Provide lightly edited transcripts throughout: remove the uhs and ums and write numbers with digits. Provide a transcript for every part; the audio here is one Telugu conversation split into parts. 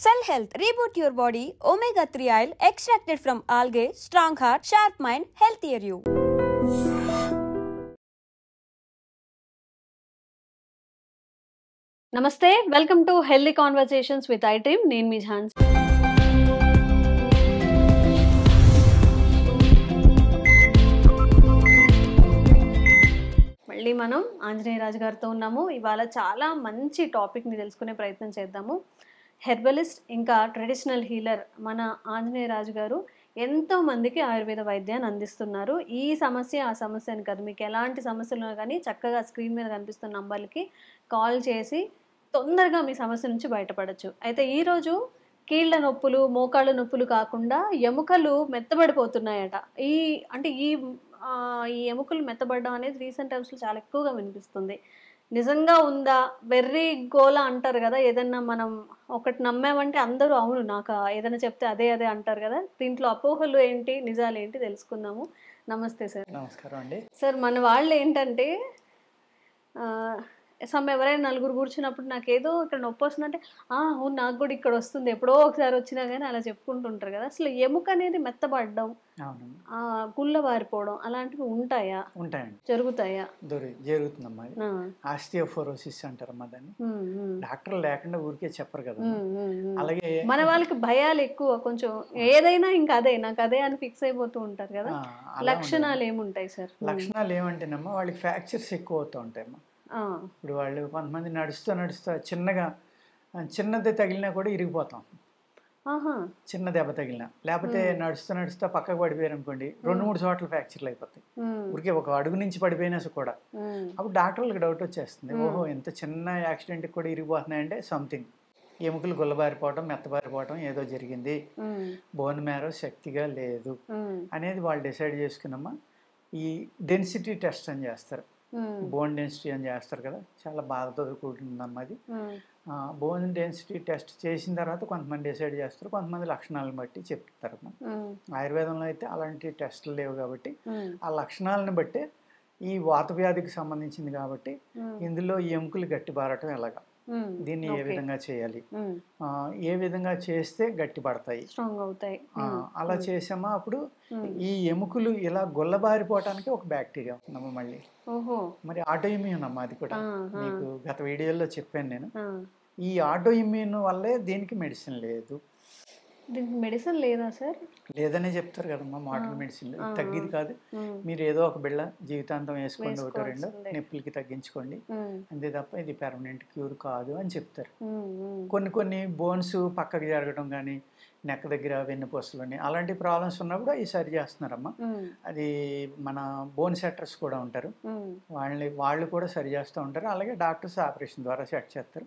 Cell Health, reboot your body, omega-3 oil extracted from algae, strong heart, sharp mind, healthier you. నమస్తే, welcome to healthy conversations with I dream. నేను మీ ఝాన్సీ. మళ్ళీ మనం ఆంజనేయ రాజు గారితో ఉన్నాము. ఇవాళ చాలా మంచి టాపిక్ని తెలుసుకునే ప్రయత్నం చేద్దాము. హెర్బలిస్ట్ ఇంకా ట్రెడిషనల్ హీలర్ మన ఆంజనేయ రాజు గారు ఎంతో మందికి ఆయుర్వేద వైద్యాన్ని అందిస్తున్నారు. ఈ సమస్య ఆ సమస్య అని కాదు, మీకు ఎలాంటి సమస్యలు ఉన్నా కానీ చక్కగా స్క్రీన్ మీద కనిపిస్తున్న నంబర్లకి కాల్ చేసి తొందరగా మీ సమస్య నుంచి బయటపడచ్చు. అయితే ఈరోజు కీళ్ళ నొప్పులు, మోకాళ్ళ నొప్పులు కాకుండా ఎముకలు మెత్తబడిపోతున్నాయట. ఈ ఎముకలు మెత్తబడడం అనేది రీసెంట్ టైమ్స్లో చాలా ఎక్కువగా వినిపిస్తుంది. నిజంగా ఉందా? వెర్రి గోల అంటారు కదా, ఏదన్నా మనం ఒకటి నమ్మామంటే అందరూ అవును నాకు ఏదైనా చెప్తే అదే అదే అంటారు కదా. దీంట్లో అపోహలు ఏంటి, నిజాలు ఏంటి తెలుసుకుందాము. నమస్తే సార్. నమస్కారం అండి. సార్, మన వాళ్ళు ఏంటంటే ఎవరైనా నలుగురు కూర్చున్నప్పుడు నాకు ఏదో ఇక్కడ నొప్పి వస్తుందంటే అవును నాకు కూడా ఇక్కడ వస్తుంది, ఎప్పుడో ఒకసారి వచ్చినా కానీ అలా చెప్పుకుంటుంటారు కదా. అసలు ఎముక అనేది మెత్తబడడం, గుళ్ళ వారిపోవడం అలాంటివి ఉంటాయా? ఉంటాయండి, జరుగుతాయా? జరుగుతుందమ్మా. ఆస్టియోఫోరోసిస్ అంటారమ్మా దాన్ని. డాక్టర్లు లేకుండా ఊరికే చెప్పరు కదా. అలాగే మన వాళ్ళకి భయాలు ఎక్కువ, కొంచెం ఏదైనా ఇంకా అదే నాకు అదే అని ఫిక్స్ అయిపోతూ ఉంటారు కదా. లక్షణాలు ఏముంటాయి సార్? లక్షణాలు ఏమంటేనమ్మా, వాళ్ళకి ఫ్రాక్చర్స్ ఎక్కువ అవుతూ ఉంటాయమ్మా. ఇప్పుడు వాళ్ళు కొంతమంది నడుస్తూ చిన్నది తగిలినా కూడా ఇరిగిపోతాం, చిన్న దెబ్బ తగిలినా. లేకపోతే నడుస్తూ పక్కకు పడిపోయారు అనుకోండి, 2-3 చోట్ల ఫ్రాక్చర్లు అయిపోతాయి. ఊరికే ఒక అడుగు నుంచి పడిపోయినా కూడా. అప్పుడు డాక్టర్లకు డౌట్ వచ్చేస్తుంది, ఓహో ఇంత చిన్న యాక్సిడెంట్కి కూడా ఇరిగిపోతున్నాయంటే సంథింగ్ ఎముకలు గుల్లబారిపోవటం, మెత్తబారిపోవటం ఏదో జరిగింది, బోన్ మ్యారో శక్తిగా లేదు అనేది వాళ్ళు డిసైడ్ చేసుకున్నామా. ఈ డెన్సిటీ టెస్ట్ అని చేస్తారు, బోన్ డెన్సిటీ అని చేస్తారు కదా, చాలా బాధతో కూడుతుందమ్మా అది. బోన్ డెన్సిటీ టెస్ట్ చేసిన తర్వాత కొంతమంది డిసైడ్ చేస్తారు, కొంతమంది లక్షణాలను బట్టి చెప్తారు. ఆయుర్వేదంలో అయితే అలాంటి టెస్టులు లేవు కాబట్టి ఆ లక్షణాలను బట్టి ఈ వాత వ్యాధికి సంబంధించింది కాబట్టి ఇందులో ఎముకలు గట్టిబారటం ఎలాగా, దీన్ని ఏ విధంగా చేయాలి, ఏ విధంగా చేస్తే గట్టి పడతాయి, స్ట్రాంగ్ అవుతాయి, అలా చేసామా అప్పుడు ఈ ఎముకలు ఇలా గుల్లబారిపోవటానికి ఒక బ్యాక్టీరియా ఉందమ్మా మళ్ళీ. మరి ఆటో ఇమ్యూన్ అమ్మా అది కూడా, మీకు గత వీడియోలో చెప్పాను నేను. ఈ ఆటో ఇమ్యూన్ వల్లే దీనికి మెడిసిన్ లేదు. దీనికి మెడిసిన్ లేదా సార్? లేదనే చెప్తారు కదమ్మా మోడర్న్ మెడిసిన్. తగ్గేది కాదు, మీరు ఏదో ఒక బిళ్ళ జీవితాంతం వేసుకోండి, ఒకటో రెండో నొప్పులకి తగ్గించుకోండి అంతే తప్ప ఇది పెర్మనెంట్ క్యూర్ కాదు అని చెప్తారు. కొన్ని బోన్స్ పక్కకి జరగడం కానీ, నెక్ దగ్గర వెన్నుపూసలని అలాంటి ప్రాబ్లమ్స్ ఉన్నప్పుడు అవి సరి చేస్తున్నారమ్మా. అది మన బోన్ సెట్టర్స్ కూడా ఉంటారు, వాళ్ళు కూడా సరి చేస్తూ ఉంటారు. అలాగే డాక్టర్స్ ఆపరేషన్ ద్వారా సెట్ చేస్తారు.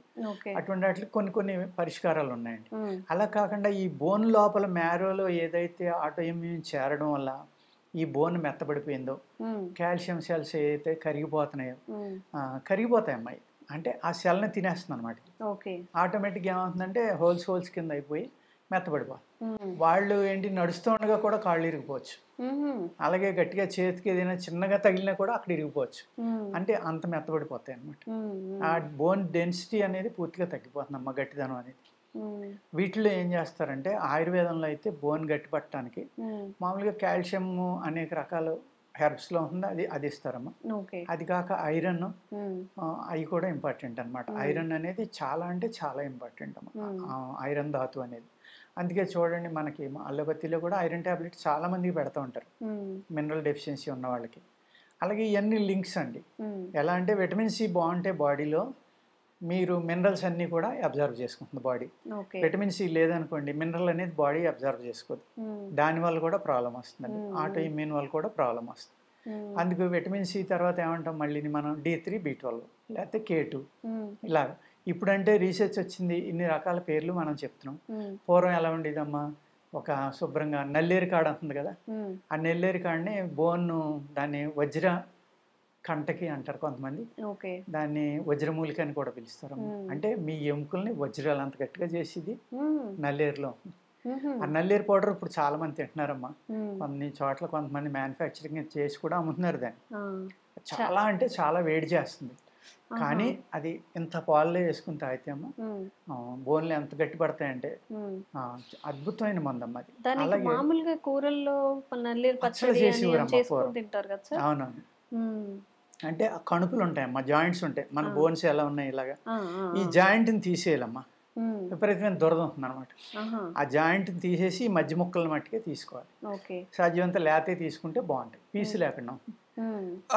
అటువంటి వాటికి కొన్ని పరిష్కారాలు ఉన్నాయండి. అలా కాకుండా ఈ బోన్ లోపల మ్యారోలో ఏదైతే ఆటో ఇమ్యూన్ చేరడం వల్ల ఈ బోన్ మెత్తబడిపోయిందో, కాల్షియం సెల్స్ ఏదైతే కరిగిపోతాయి అమ్మాయి, అంటే ఆ సెల్ని తినేస్తుంది అనమాట. ఆటోమేటిక్గా ఏమవుతుందంటే హోల్స్ కింద అయిపోయి మెత్తబడిపోతుంది. వాళ్ళు ఏంటి నడుస్తూ ఉండగా కూడా కాళ్ళు ఇరిగిపోవచ్చు, అలాగే గట్టిగా చేతికి ఏదైనా చిన్నగా తగిలినా కూడా అక్కడ ఇరిగిపోవచ్చు, అంటే అంత మెత్తబడిపోతాయి అనమాట. ఆ బోన్ డెన్సిటీ అనేది పూర్తిగా తగ్గిపోతుంది అమ్మ, గట్టిదనం అనేది. వీటిలో ఏం చేస్తారంటే ఆయుర్వేదంలో అయితే బోన్ గట్టి పట్టడానికి మామూలుగా కాల్షియం అనేక రకాల హెర్బ్స్లో ఉంది, అది ఇస్తారమ్మా. అది కాక ఐరన్, అవి కూడా ఇంపార్టెంట్ అనమాట. ఐరన్ అనేది చాలా అంటే చాలా ఇంపార్టెంట్ అమ్మా, ఐరన్ ధాతు అనేది. అందుకే చూడండి, మనకి అలోపతిలో కూడా ఐరన్ ట్యాబ్లెట్ చాలా మందికి పెడతా ఉంటారు, మినరల్ డెఫిషియన్సీ ఉన్న వాళ్ళకి. అలాగే ఇవన్నీ లింక్స్ అండి. ఎలా అంటే విటమిన్ సి బాగుంటే బాడీలో మీరు మినరల్స్ అన్నీ కూడా అబ్జర్వ్ చేసుకుంటుంది బాడీ. విటమిన్ సి లేదనుకోండి, మినరల్ అనేది బాడీ అబ్జర్వ్ చేసుకోదు, దానివల్ల కూడా ప్రాబ్లం వస్తుందండి. ఆటో ఇమ్యూన్ వల్ల కూడా ప్రాబ్లం వస్తుంది. అందుకు విటమిన్ సి తర్వాత ఏమంటాం మళ్ళీ మనం D3, B12 లేకపోతే K2 ఇలాగ. ఇప్పుడంటే రీసెర్చ్ వచ్చింది, ఇన్ని రకాల పేర్లు మనం చెప్తున్నాం. పూర్వం ఎలా ఉండేదమ్మా, ఒక శుభ్రంగా నల్లేరు కాడ ఉంటుంది కదా, ఆ నెల్లేరు కాడని దాన్ని వజ్ర కంటకి అంటారు కొంతమంది, దాన్ని వజ్రమూలిక అని కూడా పిలుస్తారు. అంటే మీ ఎముకల్ని వజ్రాలు అంత గట్టిగా చేసేది నల్లేరులో. ఆ నల్లేరు పౌడర్ ఇప్పుడు చాలా మంది తింటున్నారమ్మా. కొన్ని చోట్ల కొంతమంది మ్యానుఫ్యాక్చరింగ్ చేసి కూడా అమ్ముతున్నారు దాన్ని. చాలా అంటే చాలా వేడి చేస్తుంది. కానీ అది ఇంత పాలలో వేసుకుని తాగితే అమ్మ బోన్లు ఎంత గట్టి పడతాయంటే అద్భుతమైన మందమ్మ అది. అలాగే మామూలుగా కూరల్లో నల్లేరు పచ్చడి చేసుకొని తింటారు కదా సార్. అవునవును, అంటే ఆ కణుపులు ఉంటాయమ్మా, జాయింట్స్ ఉంటాయి, మన బోన్స్ ఎలా ఉన్నాయి ఇలాగా, ఈ జాయింట్ని తీసేయాలమ్మా. విపరీతమైన దురద ఉంటుంది అనమాట. ఆ జాయింట్ని తీసేసి మధ్య ముక్కల మట్టికే తీసుకోవాలి. సాధ్యమంతా లేతే తీసుకుంటే బాగుంటాయి, పీసు లేకుండా.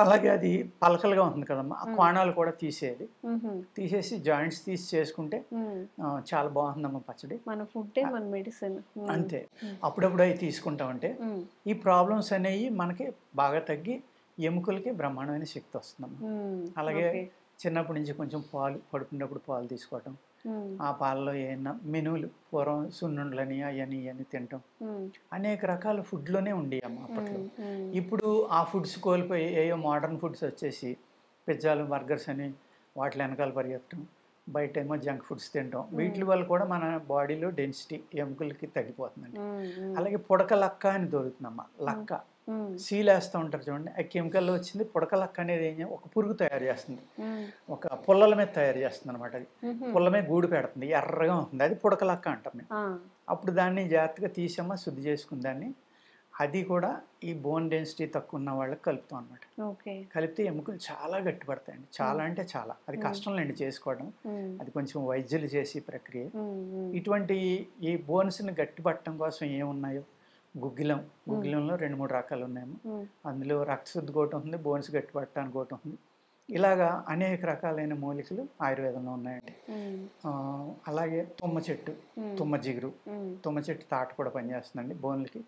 అలాగే అది పలకలుగా ఉంటుంది కదమ్మా, ఆ కోణాలు కూడా తీసేది, తీసేసి జాయింట్స్ తీసి చేసుకుంటే చాలా బాగుందమ్మా పచ్చడి. మన ఫుడ్ మన మెడిసిన్ అంతే. అప్పుడప్పుడు అవి తీసుకుంటామంటే ఈ ప్రాబ్లమ్స్ అనేవి మనకి బాగా తగ్గి ఎముకలకి బ్రహ్మాండమైన శక్తి వస్తుందమ్మా. అలాగే చిన్నప్పటి నుంచి కొంచెం పాలు పడుకున్నప్పుడు పాలు తీసుకోవటం, ఆ పాలలో ఏమన్నా మెనువులు పూర్వం సున్నుండ్లని అవన్నీ తినటం, అనేక రకాల ఫుడ్లోనే ఉండేవమ్మా అప్పట్లో. ఇప్పుడు ఆ ఫుడ్స్ కోల్పోయి ఏయో మోడర్న్ ఫుడ్స్ వచ్చేసి పిజ్జాలు బర్గర్స్ అని వాటి వెనకాల పరిగెత్తడం, బయట ఏమో జంక్ ఫుడ్స్ తినటం, వీటి వల్ల కూడా మన బాడీలో డెన్సిటీ ఎముకలకి తగ్గిపోతుందండి. అలాగే పుడక లక్క అని దొరుకుతుందమ్మా. లక్క సీలు వేస్తూ ఉంటారు చూడండి, ఆ కెమికల్లో వచ్చింది. పుడక లక్క అనేది ఒక పురుగు తయారు చేస్తుంది, ఒక పుల్లల మీద తయారు చేస్తుంది అనమాట. అది పుల్ల మీద గూడు పెడుతుంది, ఎర్రగా ఉంటుంది, అది పుడక లక్క అంటాం మేము. అప్పుడు దాన్ని జాగ్రత్తగా తీసమ్మా, శుద్ధి చేసుకుని దాన్ని, అది కూడా ఈ బోన్ డెన్సిటీ తక్కువ ఉన్న వాళ్ళకి కలుపుతాం అనమాట. కలిపితే ఎముకలు చాలా గట్టిపడతాయండి, చాలా అంటే చాలా. అది కష్టం లేండి చేసుకోవడం, అది కొంచెం వైద్యులు చేసే ప్రక్రియ. ఇటువంటి ఈ బోన్స్ని గట్టిపట్టడం కోసం ఏమున్నాయో, గుగ్గిలంలో 2-3 రకాలు ఉన్నాయమ్మా. అందులో రక్తశుద్ధి ఒకటి ఉంటుంది, బోన్స్ గట్టిపట్టడానికి ఒకటి ఉంటుంది. ఇలాగా అనేక రకాలైన మూలికలు ఆయుర్వేదంలో ఉన్నాయండి. అలాగే తుమ్మ చెట్టు, తుమ్మ జిగురు, తుమ్మ చెట్టు తాట కూడా పనిచేస్తుందండి బోన్లకి.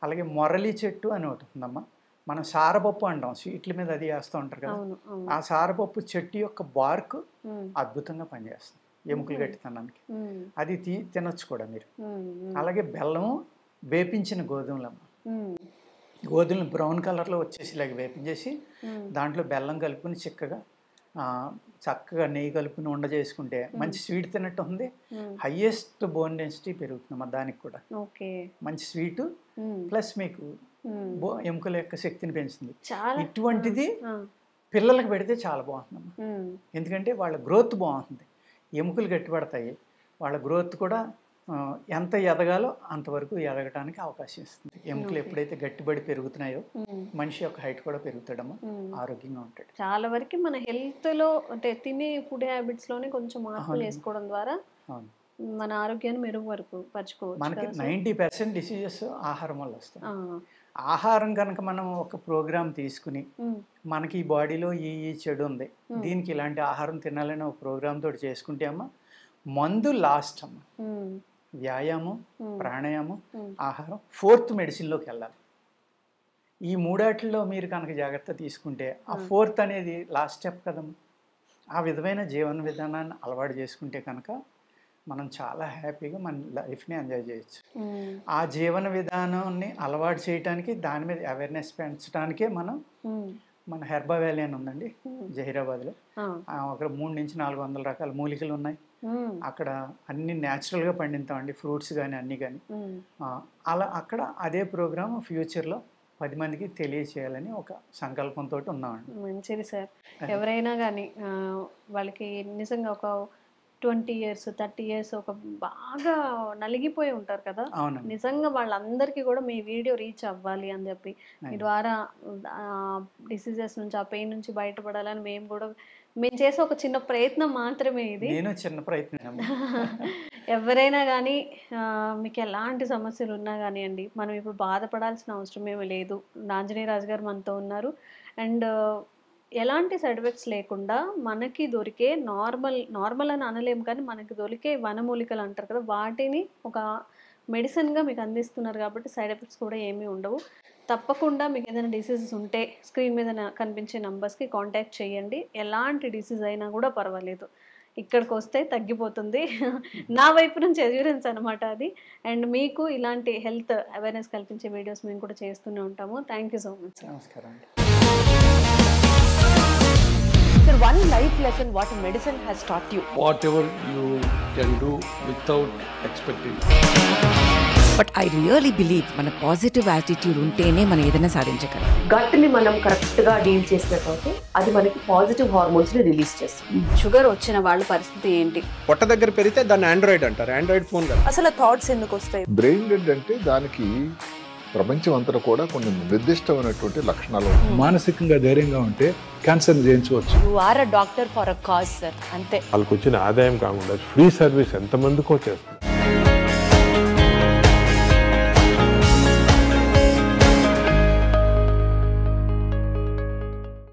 అలాగే మొరలి చెట్టు అని ఒకటి ఉందమ్మా. మనం సారపప్పు అంటాం, స్వీట్ల మీద అది వేస్తూ ఉంటారు కదా, ఆ సారపప్పు చెట్టు యొక్క బార్క్ అద్భుతంగా పనిచేస్తుంది ఎముకలు గట్టితనానికి. అది తినొచ్చు కూడా మీరు. అలాగే బెల్లము, వేపించిన గోధుమలమ్మ. గోధుమలు బ్రౌన్ కలర్లో వచ్చేసి ఇలాగ వేపించేసి దాంట్లో బెల్లం కలుపుకుని చక్కగా నెయ్యి కలుపుకుని ఉండ చేసుకుంటే మంచి స్వీట్ తిన్నట్టు ఉంది. హైయెస్ట్ బోన్ డెన్సిటీ పెరుగుతుందమ్మా దానికి కూడా. మంచి స్వీటు ప్లస్ మీకు ఎముకల యొక్క శక్తిని పెంచుతుంది. ఇటువంటిది పిల్లలకు పెడితే చాలా బాగుంటుందమ్మా, ఎందుకంటే వాళ్ళ గ్రోత్ బాగుంటుంది, ఎముకలు గట్టిపడతాయి, వాళ్ళ గ్రోత్ కూడా ఎంత ఎదగాలో అంతవరకు ఎదగటానికి అవకాశం ఇస్తుంది. ఎముకలు ఎప్పుడైతే గట్టిబడి పెరుగుతున్నాయో మనిషి యొక్క హైట్ కూడా పెరుగుతాడమ్మా, ఆరోగ్యంగా ఉంటాడు. చాలా వరకు మన హెల్త్ లో అంటే తినే ఫుడ్ హ్యాబిట్స్ లోనే కొంచెం మార్పులు చేసుకోవడం ద్వారా మన ఆరోగ్యాన్ని మెరుగుపరచుకోవచ్చు. మనకి 90% డిసీజెస్ ఆహారం వల్ల వస్తాయి. ఆహారం కనుక మనం ఒక ప్రోగ్రామ్ తీసుకుని మనకి ఈ బాడీలో ఈ చెడు ఉంది, దీనికి ఇలాంటి ఆహారం తినాలని ఒక ప్రోగ్రామ్ తోటి చేసుకుంటే అమ్మా మందు లాస్ట్ అమ్మ. వ్యాయామం, ప్రాణాయామం, ఆహారం 4th మెడిసిన్లోకి వెళ్ళాలి. ఈ మూడాటిల్లో మీరు కనుక జాగ్రత్త తీసుకుంటే ఆ 4th అనేది లాస్ట్ స్టెప్ కదమ్మా. ఆ విధమైన జీవన విధానాన్ని అలవాటు చేసుకుంటే కనుక మనం చాలా హ్యాపీగా మన లైఫ్ని ఎంజాయ్ చేయొచ్చు. ఆ జీవన విధానాన్ని అలవాటు చేయడానికి, దాని మీద అవేర్నెస్ పెంచడానికే మన హెర్బా వ్యాలీ అని ఉందండి జహీరాబాద్లో. అక్కడ 300-400 రకాల మూలికలు ఉన్నాయి. అక్కడ అన్ని న్యాచురల్గా పండిస్తామండి, ఫ్రూట్స్ కానీ అన్నీ కానీ. అలా అక్కడ అదే ప్రోగ్రామ్ ఫ్యూచర్లో 10 మందికి తెలియచేయాలని ఒక సంకల్పంతో ఉన్నామండి. మంచిది సార్. ఎవరైనా కానీ వాళ్ళకి నిజంగా ఒక 20 years 30 years ఒక బాగా నలిగిపోయి ఉంటారు కదా, నిజంగా వాళ్ళందరికీ కూడా మీ వీడియో రీచ్ అవ్వాలి అని చెప్పి మీ ద్వారా డిసీజెస్ నుంచి, ఆ పెయిన్ నుంచి బయటపడాలని మేము చేసే ఒక చిన్న ప్రయత్నం మాత్రమే ఇది. చిన్న ప్రయత్నం. ఎవరైనా కానీ మీకు ఎలాంటి సమస్యలు ఉన్నా కానివ్వండి, మనం ఇప్పుడు బాధపడాల్సిన అవసరం ఏమీ లేదు. ఆంజనేయ రాజు గారు మనతో ఉన్నారు. అండ్ ఎలాంటి సైడ్ ఎఫెక్ట్స్ లేకుండా మనకి దొరికే నార్మల్ అని అనలేము, కానీ మనకి దొరికే వనమూలికలు అంటారు కదా, వాటిని ఒక మెడిసిన్గా మీకు అందిస్తున్నారు కాబట్టి సైడ్ ఎఫెక్ట్స్ కూడా ఏమీ ఉండవు. తప్పకుండా మీకు ఏదైనా డిసీజెస్ ఉంటే స్క్రీన్ మీద కనిపించే నంబర్స్కి కాంటాక్ట్ చేయండి. ఎలాంటి డిసీజ్ అయినా కూడా పర్వాలేదు, ఇక్కడికి వస్తే తగ్గిపోతుంది. నా వైపు నుంచి ఎక్స్పీరియన్స్ అనమాట అది. అండ్ మీకు ఇలాంటి హెల్త్ అవేర్నెస్ కల్పించే వీడియోస్ మేము కూడా చేస్తూనే ఉంటాము. Thank you so much. నమస్కారం. Sir, one life lesson what medicine has taught you. Whatever you can do without expecting. But I really believe మన పాజిటివ్ యాటిట్యూడ్ ఉంటేనే మనం ఏదైనా సాధించగలం. గట్ ని మనం కరెక్ట్ గా డీల్ చేసినట్లయితే అది మనకి పాజిటివ్ హార్మోన్స్ ని రిలీజ్ చేస్తుంది. షుగర్ వచ్చిన వాళ్ళ పరిస్థితి ఏంటి? పొట్ట దగ్గర పెరిగితే దాన్ని ఆండ్రాయిడ్ అంటారు, ఆండ్రాయిడ్ ఫోన్ కదా. అసలు థాట్స్ ఎందుకు వస్తాయి? బ్రెయిన్ డెడ్ అంటే దానికి ప్రపంచం అంతా కూడా కొన్ని నిర్దిష్టమైనటువంటి లక్షణాలు. మానసికంగా ధైర్యంగా ఉంటే క్యాన్సర్ జయించవచ్చు. You are a doctor for a cause sir, అంతే. వాళ్ళకి వచ్చిన ఆదాయం కాకుండా ఫ్రీ సర్వీస్ ఎంతమందికో చేస్తుంది.